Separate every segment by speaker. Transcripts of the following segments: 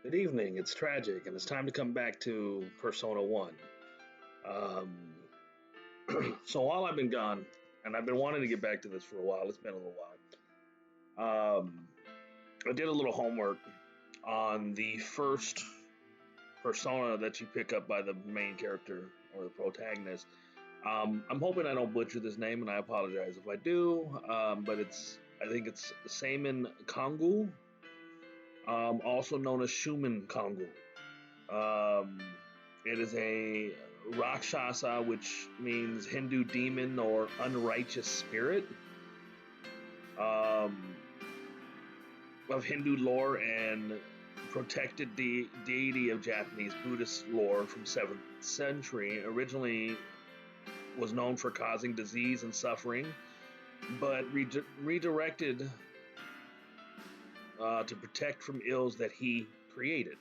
Speaker 1: Good evening. It's tragic, and it's time to come back to Persona 1. Um, so while I've been gone, and I've been wanting to get back to this for a while, it's been a little while. I did a little homework on the first persona that you pick up by the main character or the protagonist. I'm hoping I don't butcher this name, and I apologize if I do. But I think it's Seimin Kongu, also known as Shumen Kongu. Um, it is a Rakshasa, which means Hindu demon or unrighteous spirit, um, of Hindu lore and protected deity of Japanese Buddhist lore from 7th century. Originally was known for causing disease and suffering, but redirected to protect from ills that he created.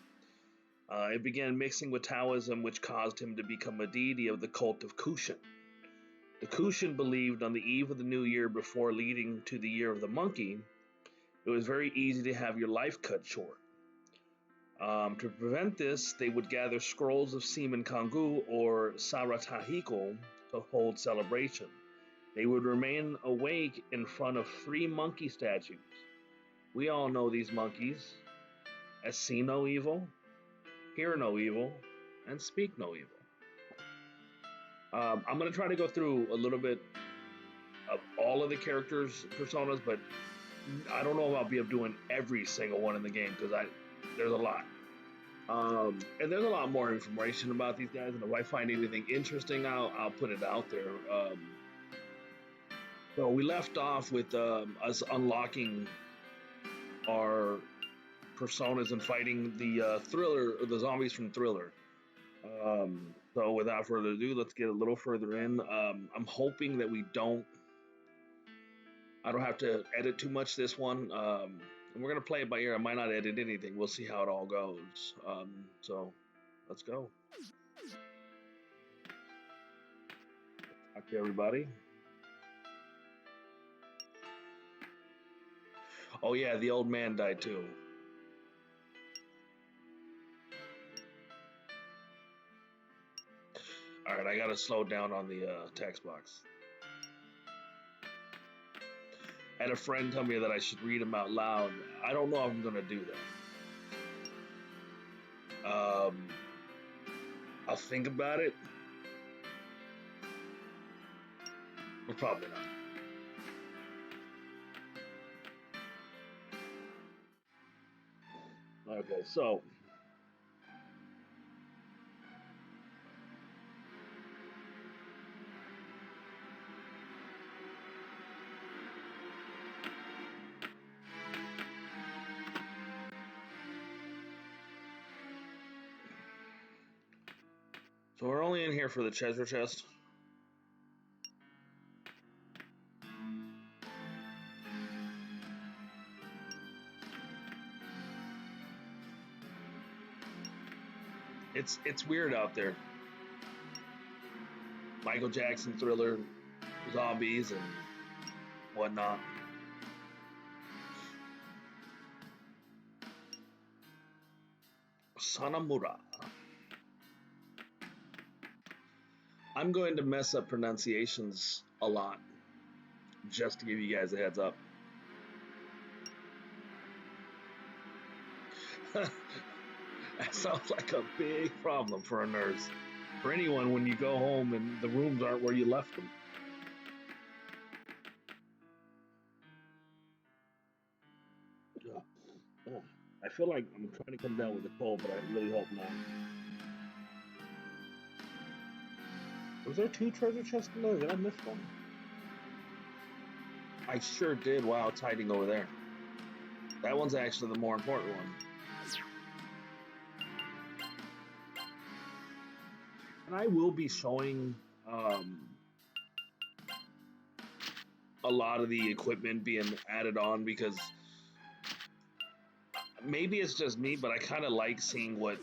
Speaker 1: It began mixing with Taoism, which caused him to become a deity of the cult of Kushin. The Kushin believed on the eve of the new year before leading to the year of the monkey, it was very easy to have your life cut short. To prevent this, they would gather scrolls of Semen Kangu or Saratahiko to hold celebration. They would remain awake in front of 3 monkey statues. We all know these monkeys as see no evil, hear no evil, and speak no evil. I'm going to try to go through a little bit of all of the characters' personas, but I don't know if I'll be able doing every single one in the game because there's a lot. And there's a lot more information about these guys, and if I find anything interesting, I'll put it out there. So we left off with us unlocking our personas and fighting the Thriller, or the zombies from Thriller. So without further ado, let's get a little further in. I'm hoping that I don't have to edit too much this one. And we're gonna play it by ear. I might not edit anything. We'll see how it all goes. So let's go. Talk to everybody. Oh yeah, the old man died too. All right, I gotta slow down on the text box. I had a friend tell me that I should read them out loud. I don't know if I'm gonna do that. I'll think about it. But probably not. Okay, so we're only in here for the treasure chest. It's weird out there. Michael Jackson, Thriller, zombies, and whatnot. Sanamura. I'm going to mess up pronunciations a lot, just to give you guys a heads up. That sounds like a big problem for a nurse. For anyone when you go home and the rooms aren't where you left them. I feel like I'm trying to come down with a cold, but I really hope not. Was there 2 treasure chests in there? Did I miss one? I sure did. Wow, it's hiding over there. That one's actually the more important one. And I will be showing a lot of the equipment being added on because maybe it's just me, but I kind of like seeing what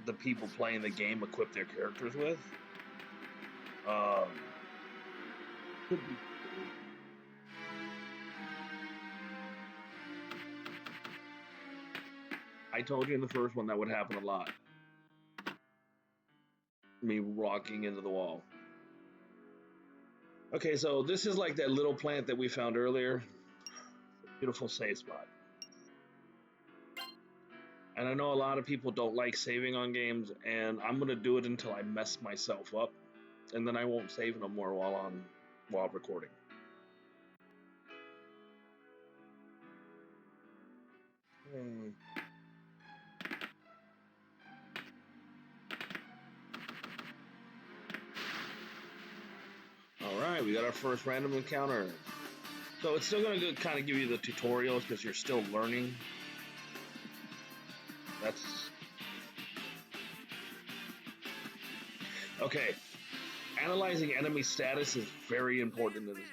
Speaker 1: the people playing the game equip their characters with. Could be. I told you in the first one that would happen a lot. Me rocking into the wall. Okay, so this is like that little plant that we found earlier. It's a beautiful save spot. And I know a lot of people don't like saving on games, and I'm gonna do it until I mess myself up, and then I won't save no more while recording. All right, we got our first random encounter. So it's still gonna kind of give you the tutorials because you're still learning. That's okay. Analyzing enemy status is very important in this game.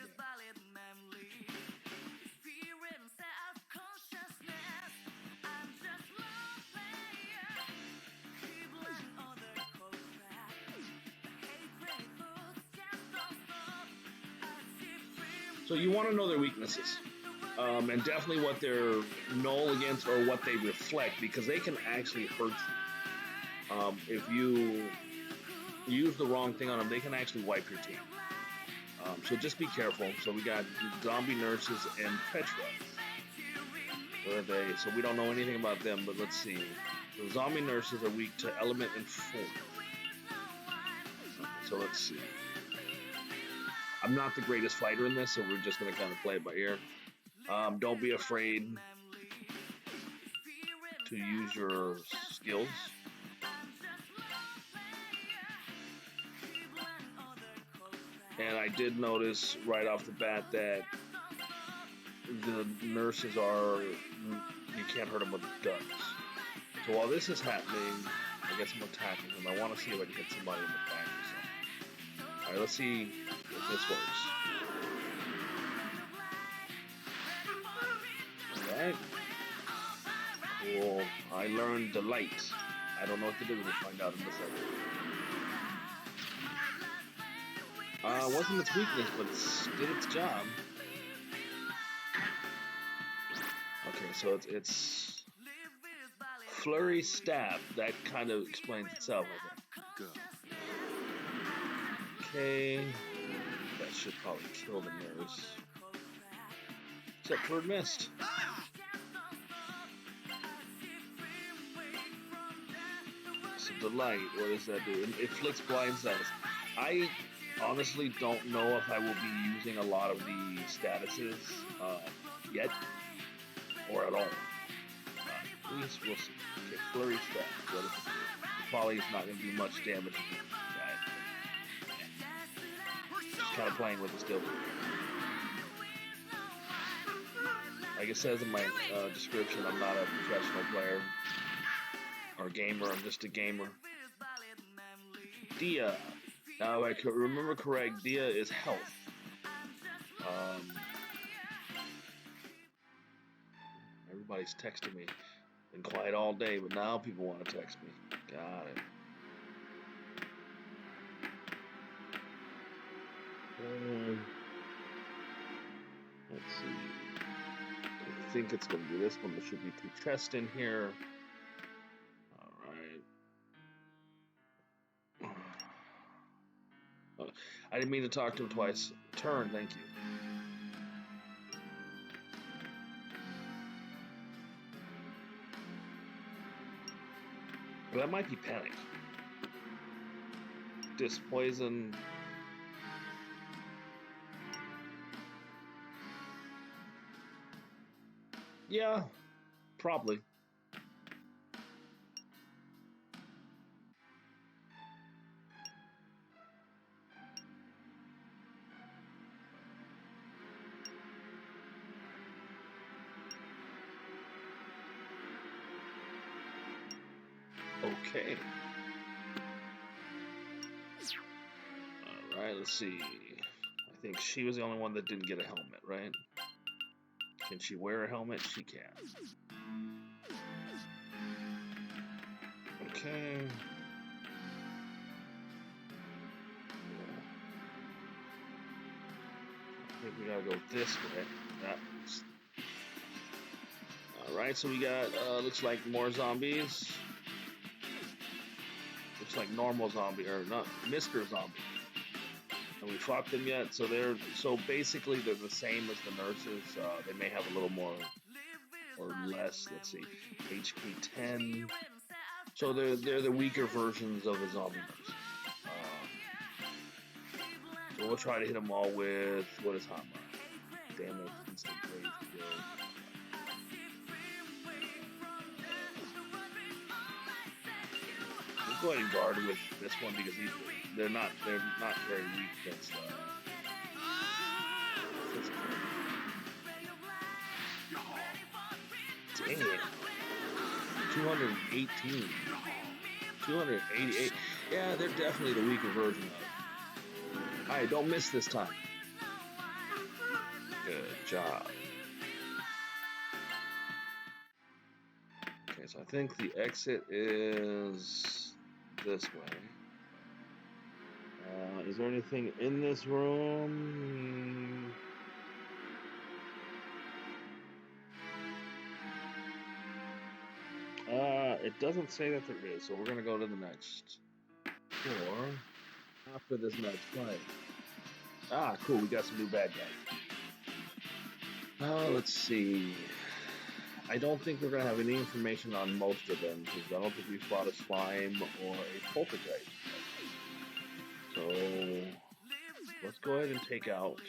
Speaker 1: So you want to know their weaknesses, and definitely what they're null against or what they reflect, because they can actually hurt you. If you use the wrong thing on them, they can actually wipe your team. So just be careful. So we got zombie nurses and Petra. What are they? So we don't know anything about them, but let's see. The zombie nurses are weak to element and form. So let's see. I'm not the greatest fighter in this, so we're just going to kind of play it by ear. Don't be afraid to use your skills. And I did notice right off the bat that the nurses you can't hurt them with guns. So while this is happening, I guess I'm attacking them. I want to see if I can hit somebody in the back or something. Alright, let's see if this works. Alright. Cool. I learned the light. I don't know what to do. We'll find out in a second. Wasn't its weakness, but it did its job. Okay, so it's flurry stab. That kind of explains itself, I think. Okay, that should probably kill the nurse. Except for it missed. So the light, what does that do? It flicks blind status. I honestly don't know if I will be using a lot of the statuses yet, or at all. At least we'll see. Okay, flurry stab. What does it do? It probably is not going to do much damage. Just kind of playing with the skill. Like it says in my description, I'm not a professional player or gamer. I'm just a gamer. Dia. Now, if I remember correct, Dia is health. Everybody's texting me. Been quiet all day, but now people want to text me. Got it. Let's see. I think it's going to be this one. There should be 2 chests in here. Alright. I didn't mean to talk to him twice. Turn, thank you. Well, that might be panic. Disc poison. Yeah, probably. Okay. Alright, let's see. I think she was the only one that didn't get a helmet, right? Can she wear a helmet? She can. Okay. I think we gotta go this way. Alright, so we got, looks like more zombies. Looks like normal zombie, or not, Mr. Zombie. And we fought them yet, so basically they're the same as the nurses. They may have a little more or less, let's see, HP 10. So they're the weaker versions of the zombie nurse. So we'll try to hit them all with, what is hot mark? Damn it, instant rage kill. We'll go ahead and guard with this one because they're not very weak against dang it. 218. 288. Yeah, they're definitely the weaker version of it. Alright, don't miss this time. Good job. Okay, so I think the exit is this way. Is there anything in this room? It doesn't say that there is, so we're gonna go to the next floor after this next fight. Ah, cool, we got some new bad guys. Let's see. I don't think we're gonna have any information on most of them because I don't think we fought a slime or a poltergeist. So let's go ahead and take out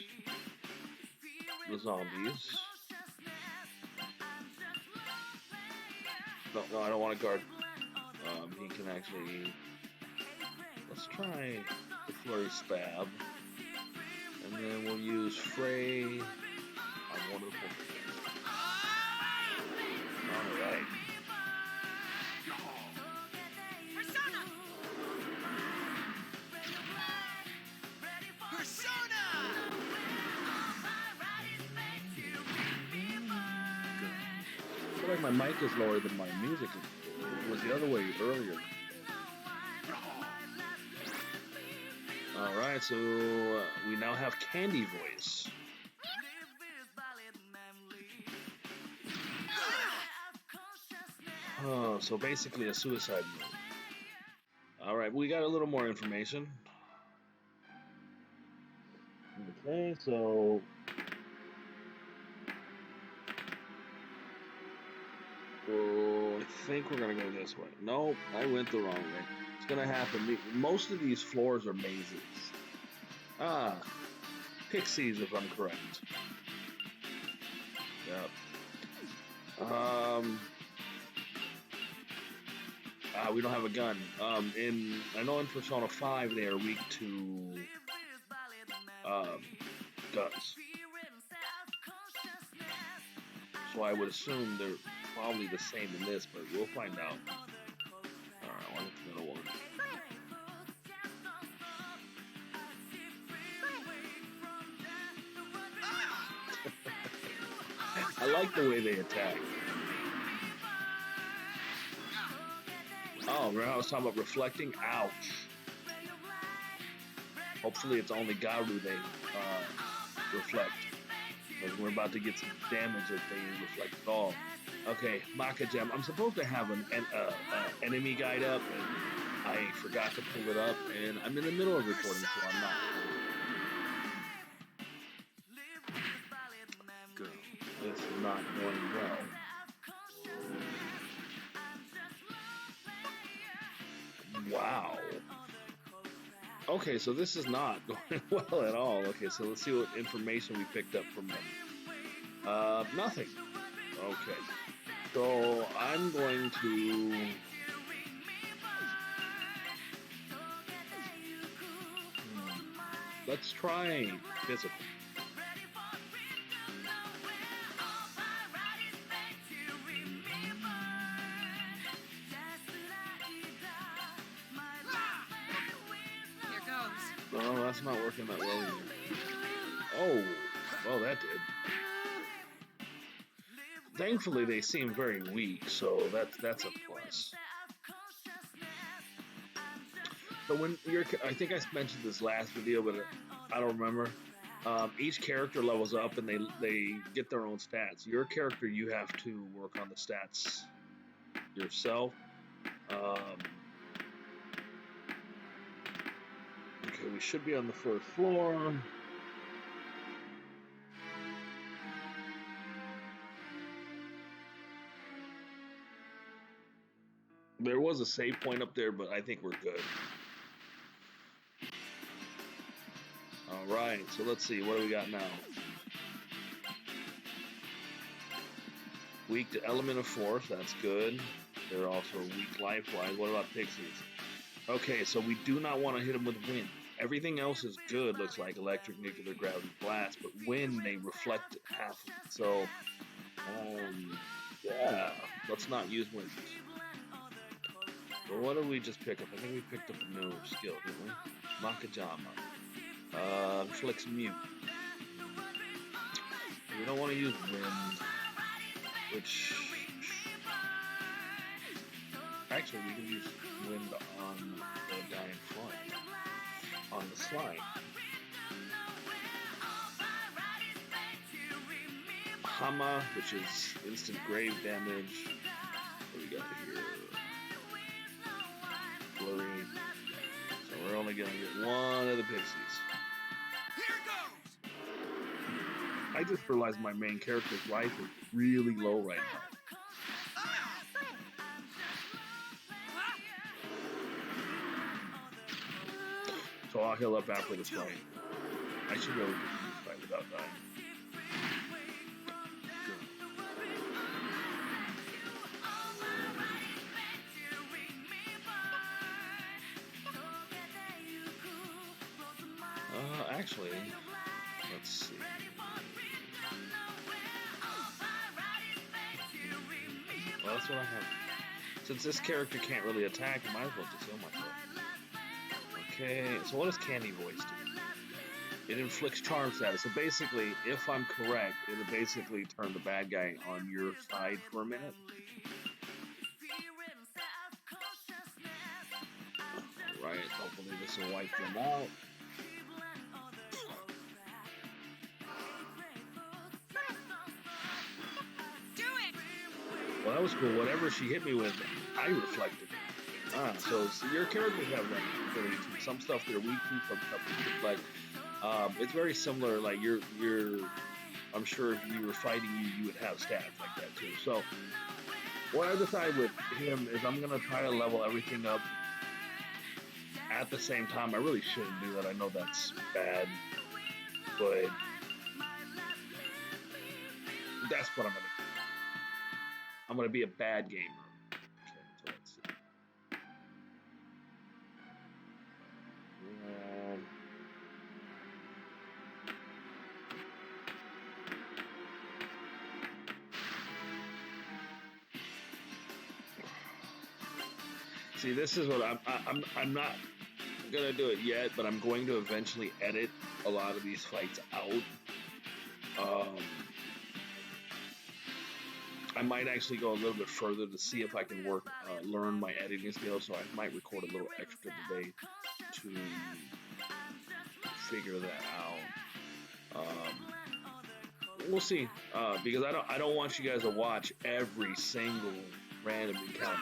Speaker 1: the zombies. No, I don't want to guard. He can actually. Let's try the flurry stab, and then we'll use Frey on one of the poltergeists. All right. I feel like my mic is lower than my music. It was the other way earlier. Alright, so we now have Candy Voice. Oh, so basically a suicide move. Alright, we got a little more information. Okay, so I think we're gonna go this way. Nope, I went the wrong way. It's gonna happen. Most of these floors are mazes. Ah, pixies, if I'm correct. Yep. We don't have a gun. I know in Persona 5 they are weak to guns. So I would assume they're probably the same in this, but we'll find out. Alright, I want the middle one. I like the way they attack. Oh, remember I was talking about reflecting? Ouch. Hopefully it's only Garu they reflect. Because we're about to get some damage if they reflect at all. Okay, Maka Gem. I'm supposed to have an enemy guide up, and I forgot to pull it up, and I'm in the middle of recording, so I'm not. Good. This is not going well. Wow. Okay, so this is not going well at all. Okay, so let's see what information we picked up from them. Nothing. Okay. So I'm going to let's try physical. No, that's not working that well either. Oh, well that did. Thankfully, they seem very weak, so that's a plus. So when I think I mentioned this last video, but I don't remember. Each character levels up and they get their own stats. Your character, you have to work on the stats yourself. Okay, we should be on the first floor. There was a save point up there, but I think we're good. All right, so let's see, what do we got now? Weak to element of force, that's good. They're also weak life-wise. What about pixies? Okay, so we do not want to hit them with wind. Everything else is good, looks like electric, nuclear, gravity, blast, but wind, they reflect half of it. So, yeah, let's not use wind. Well, what did we just pick up? I think we picked up a new skill, didn't we? Makajama. Flicks mute. We don't want to use wind, which actually we can use wind on the giant fly, on the slime. Hama, which is instant grave damage. What do we got here? Flurry. So we're only gonna get one of the pixies. I just realized my main character's life is really low right now. So I'll heal up after this fight. I should be able to get through this fight without dying. Actually, let's see. Well, that's what I have. Since this character can't really attack, I might as well just heal myself. Okay, so what does Candy Voice do? It inflicts charm status. So basically, if I'm correct, it'll basically turn the bad guy on your side for a minute. Alright, hopefully this will wipe them out. Well, that was cool. Whatever she hit me with, I reflected. So your characters have that ability to. Some stuff they're weak to, some stuff they reflect. It's very similar. Like I'm sure if you were fighting you would have stats like that too. So what I decide with him is I'm gonna try to level everything up at the same time. I really shouldn't do that. I know that's bad, but that's what I'm gonna do. I'm gonna be a bad gamer. Okay, so let's see. See, this is what I'm not gonna do it yet, but I'm going to eventually edit a lot of these fights out. I might actually go a little bit further to see if I can learn my editing skills. So I might record a little extra today to figure that out. We'll see, because I don't want you guys to watch every single random encounter.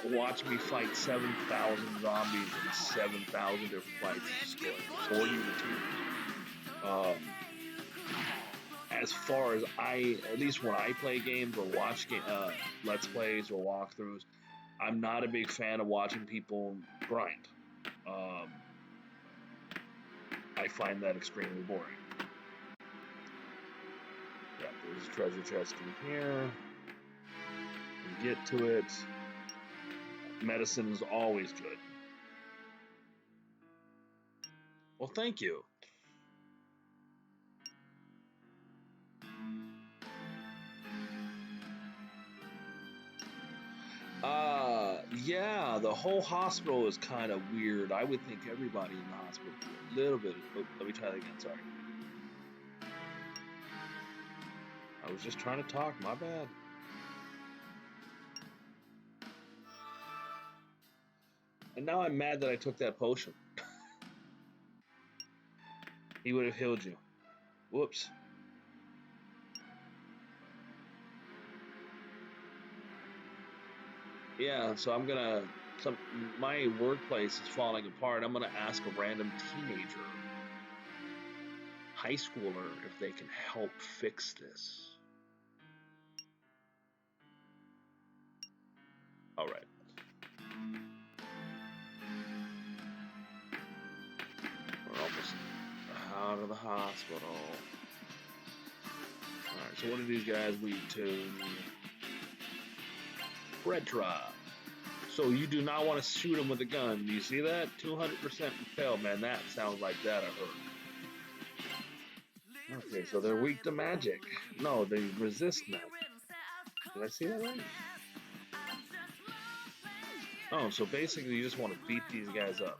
Speaker 1: Watch me fight 7,000 zombies in 7,000 different fights, before you as far as at least when I play games or watch Let's Plays or walkthroughs, I'm not a big fan of watching people grind. I find that extremely boring. Yeah, there's a treasure chest in here. Get to it. Medicine is always good. Well, thank you. Yeah, the whole hospital is kind of weird. I would think everybody in the hospital would be a little bit. Let me try that again, sorry. I was just trying to talk, my bad. And now I'm mad that I took that potion. He would have healed you. Whoops. Yeah, so I'm gonna. My workplace is falling apart. I'm gonna ask a random teenager, high schooler, if they can help fix this. All right. We're almost out of the hospital. All right. So what do these guys lead to? Bread drop. So you do not want to shoot them with a gun. Do you see that? 200% repel, man. That sounds like that I heard. Okay, so they're weak to magic. No, they resist magic. Did I see that right? Oh, so basically you just want to beat these guys up.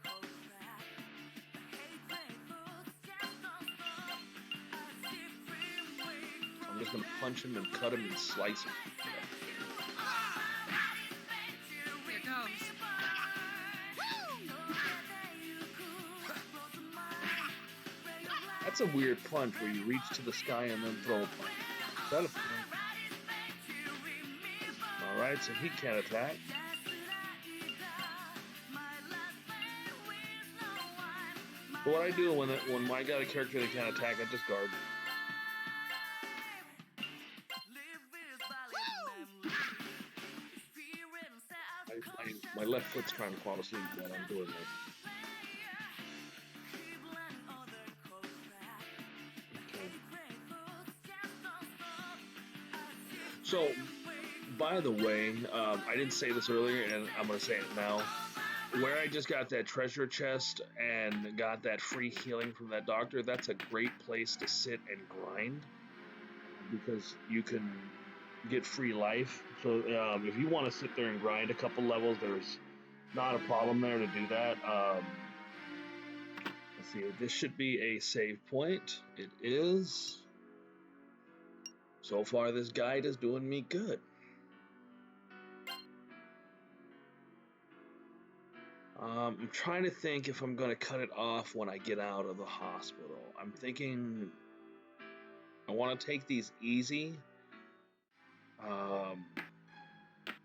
Speaker 1: I'm just going to punch him and cut him and slice him.
Speaker 2: Here goes.
Speaker 1: That's a weird punch where you reach to the sky and then throw a punch. Is that a thing? Alright, so he can't attack. But what I do when I got a character that can't attack, I just guard. My left foot's trying to fall asleep while I'm doing this. Okay. So, by the way, I didn't say this earlier, and I'm going to say it now. Where I just got that treasure chest and got that free healing from that doctor, that's a great place to sit and grind because you can get free life. So if you want to sit there and grind a couple levels, there's not a problem there to do that. Let's see, this should be a save point. It is. So far, this guide is doing me good. I'm trying to think if I'm going to cut it off when I get out of the hospital. I'm thinking I want to take these easy.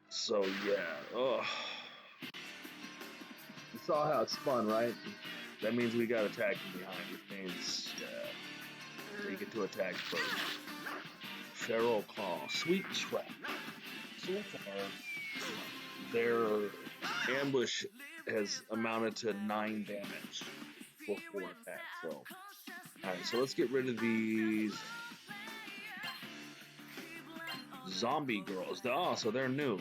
Speaker 1: So yeah. Ugh. You saw how it spun, right? That means we got attack from behind, which means take it to attack first. Feral Claw, Sweet Trap. So far, their ambush has amounted to 9 damage for 4 attacks. So, alright, so let's get rid of these zombie girls. Oh, so they're new.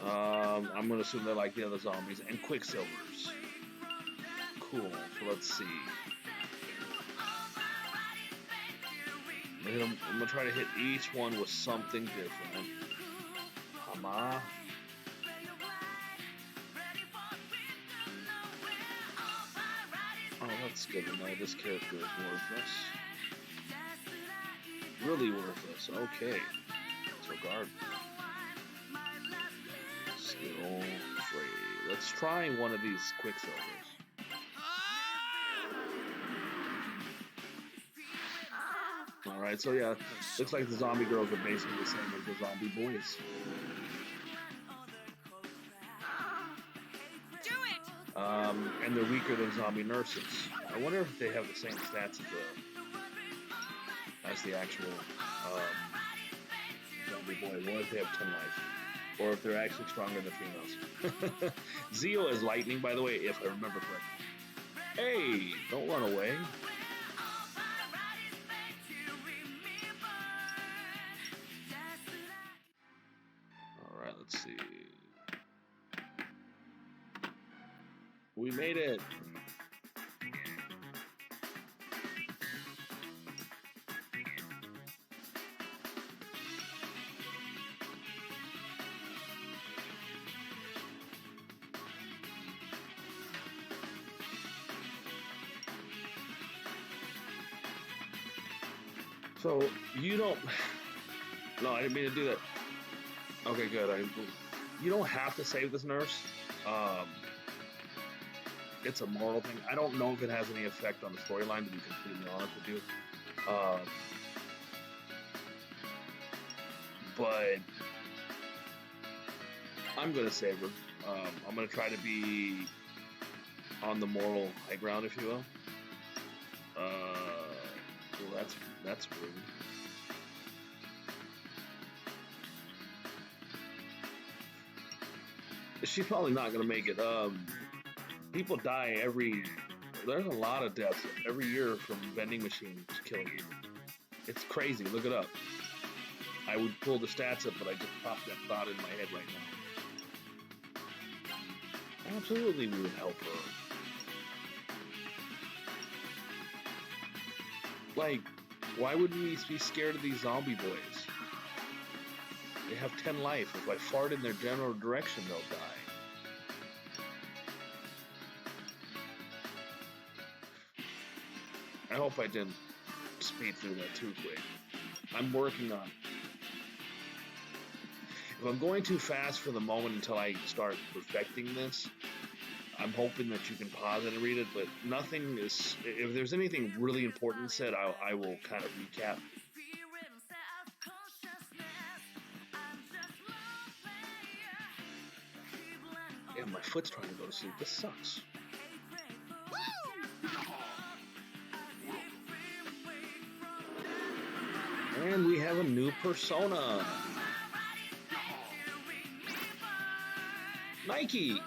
Speaker 1: I'm gonna assume they're like the other zombies and Quicksilvers. Cool. So let's see. I'm gonna try to hit each one with something different. Hama. Oh, that's good to know. This character is worthless. Really worthless. Okay. So guard. Skill free. Let's try one of these Quicksilvers. Alright, so yeah, looks like the zombie girls are basically the same as the zombie boys.
Speaker 2: Do it!
Speaker 1: And they're weaker than zombie nurses. I wonder if they have the same stats as the actual zombie boy. What if they have 10 life? Or if they're actually stronger than females. Zeo is lightning, by the way, if I remember correctly. Hey, don't run away. Alright, let's see. We made it. So, you don't... No, I didn't mean to do that. Okay, good. You don't have to save this nurse. it's a moral thing. I don't know if it has any effect on the storyline, to be completely honest with you. But I'm gonna save her. I'm gonna try to be on the moral high ground, if you will. Well, that's rude. She's probably not gonna make it. People die there's a lot of deaths every year from vending machines killing you. It's crazy. Look it up. I would pull the stats up, but I just popped that thought in my head right now. Absolutely, we would help her. Like, why would we be scared of these zombie boys? They have 10 life. If I fart in their general direction, they'll die. I hope I didn't speed through that too quick. I'm working on it. If I'm going too fast for the moment until I start perfecting this, I'm hoping that you can pause it and read it, but nothing is... If there's anything really important said, I will kind of recap. Yeah, my foot's trying to go to sleep. This sucks. And we have a new persona. Nike.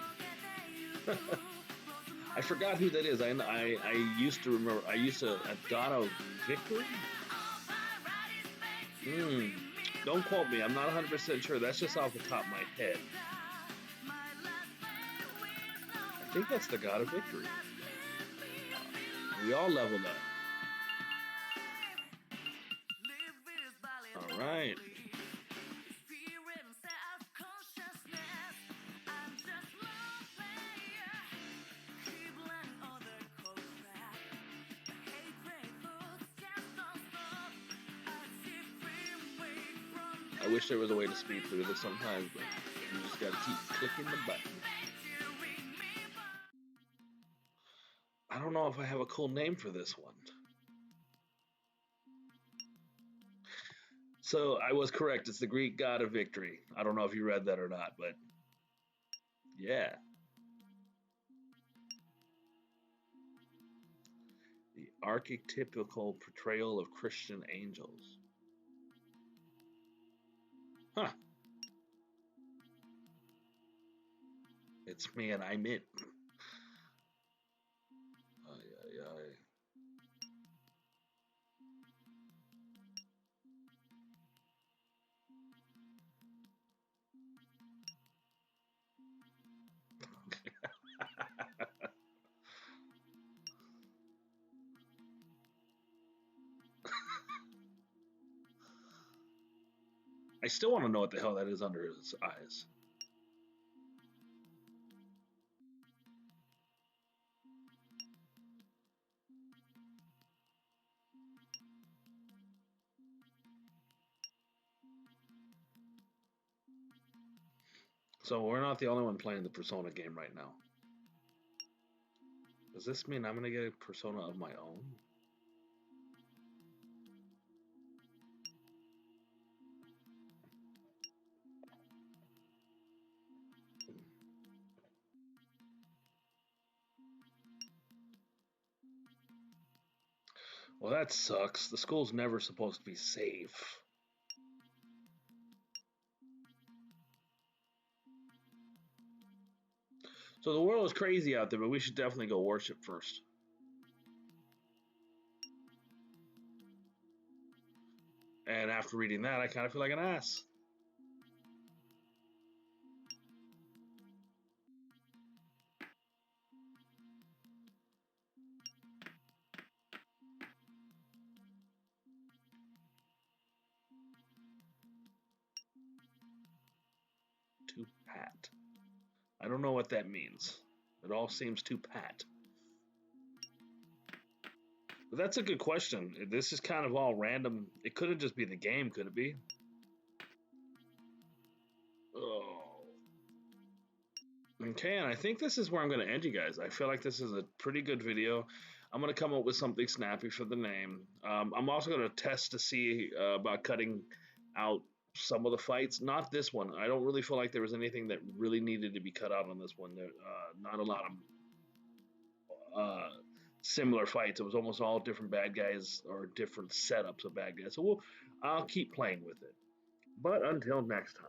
Speaker 1: I forgot who that is. I used to remember. God of Victory. Don't quote me. I'm not 100% sure. That's just off the top of my head. I think that's the God of Victory. We all leveled up. All right. I wish there was a way to speed through this sometimes, but you just gotta keep clicking the button. I don't know if I have a cool name for this one. So I was correct. It's the Greek god of victory. I don't know if you read that or not, but yeah. The archetypical portrayal of Christian angels. Huh. It's me and I'm it. Ay, ay, ay. I still want to know what the hell that is under his eyes. So we're not the only one playing the Persona game right now. Does this mean I'm going to get a Persona of my own? Well, that sucks. The school's never supposed to be safe. So the world is crazy out there, but we should definitely go worship first. And after reading that, I kind of feel like an ass. Too pat. I don't know what that means. It all seems too pat. But that's a good question. This is kind of all random. It couldn't just be the game, could it be? Oh. Okay, and I think this is where I'm going to end you guys. I feel like this is a pretty good video. I'm going to come up with something snappy for the name. I'm also going to test to see about cutting out some of the fights. Not this one. I don't really feel like there was anything that really needed to be cut out on this one. There, not a lot of uh, similar fights. It was almost all different bad guys or different setups of bad guys. So I'll keep playing with it. But until next time.